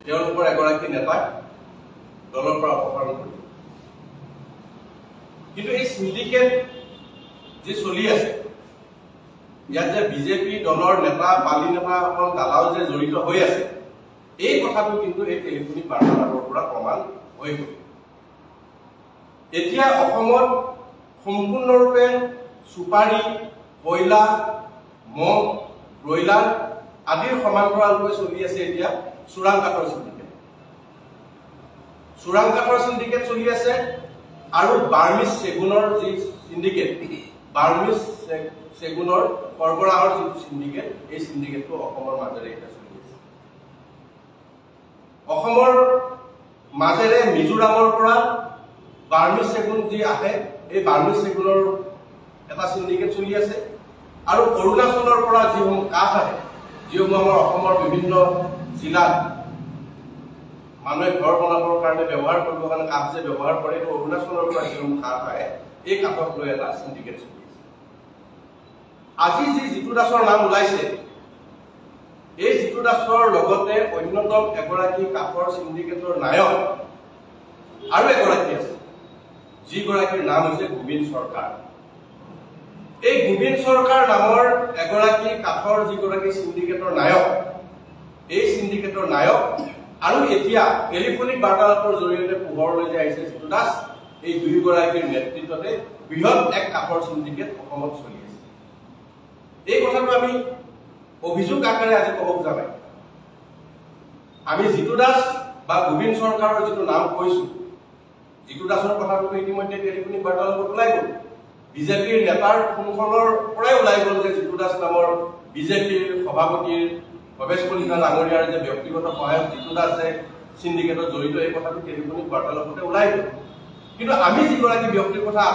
তেওঁলোকৰ এগৰাকী নেতাক দলৰ পৰা অপসাৰণ কৰিলে। কিন্তু এই সিন্ডিকেট যে চলি আছে, ইয়াত যে বিজেপি দলৰ নেতা পালি নেতাসকল দালাল যে জড়িত হৈ আছে, এই কথাটো কিন্তু এই টেলিফোনিক বাৰ্তালাপৰ পৰা প্ৰমাণ হৈ গ'ল। এতিয়া অসমত সম্পূৰ্ণৰূপে চুপাৰী, কয়লা, মহ, ব্ৰইলাৰ আদিৰ সমান্তৰালভাৱে চলি আছে এতিয়া চোৰাং কাঠৰ সিন্ডিকেট। চোৰাং কাঠৰ সিন্ডিকেট চলি আছে আৰু বাৰ্মিজ চেগুনৰ যি সিন্ডিকেট, বাৰ্মিজ চেগুনৰ সৰবৰাহৰ যিটো সিন্ডিকেট, এই সিন্ডিকেটটো অসমৰ মাজেৰে এতিয়া চলি আছে। অসমৰ মাজেৰে মিজোৰামৰ পৰা বাৰ্মিজ চেগুন যি আহে, এই বাৰ্মিজ চেগুনৰ এটা সিন্ডিকেট চলি আছে আৰু অৰুণাচলৰ পৰা যিসমূহ কাঠ আহে, যিসমূহ আমাৰ অসমৰ বিভিন্ন জিলাত মানুহে ঘৰ বনাবৰ কাৰণে ব্যৱহাৰ কৰিবৰ কাৰণে কাঠ যে ব্যৱহাৰ কৰে, অৰুণাচলৰ পৰা যিসমূহ কাঠ আহে, এই কাঠক লৈ এটা সিন্ডিকেট চলি আছে। আজি যি জিতু দাসৰ নাম ওলাইছে, এই জিতু দাসৰ লগতে অন্যতম এগৰাকী কাঠৰ সিন্ডিকেটৰ নায়ক আৰু এগৰাকী আছে, যিগৰাকীৰ নাম হৈছে গোবিন্দ চৰকাৰ। এই গোবিন্দ চৰকাৰ নামৰ এগৰাকী কাঠৰ যিগৰাকী সিন্ডিকেটৰ নায়ক, এই সিন্ডিকেটৰ নায়ক আৰু এতিয়া টেলিফোনিক বাৰ্তালাপৰ জৰিয়তে পোহৰলৈ যে আহিছে জিতু দাস, এই দুয়োগৰাকীৰ নেতৃত্বতে বৃহৎ এক কাঠৰ সিন্ডিকেট অসমত চলি আছে। এই কথাটো আমি অভিযোগ আকাৰে আজি ক'ব খোজা নাই। আমি জিতু দাস বা গোবিন্দ চৰকাৰৰ যিটো নাম কৈছো, জিতু দাসৰ কথাটো ইতিমধ্যে টেলিফোনিক বাৰ্তালাপত ওলাই গ'ল। বিজেপিৰ নেতাৰ ফোনখনৰ পৰাই ওলাই গ'ল যে জিতু দাস নামৰ বিজেপিৰ সভাপতিৰ ভৱেশ কলিতা ডাঙৰীয়াৰ যে ব্যক্তিগত সহায়ক জিতু দাস যে সিন্ডিকেটত জড়িত, এই কথাটো টেলিফোনিক বাৰ্তালাপতে ওলাই গ'ল। কিন্তু আমি যিগৰাকী ব্যক্তিৰ কথা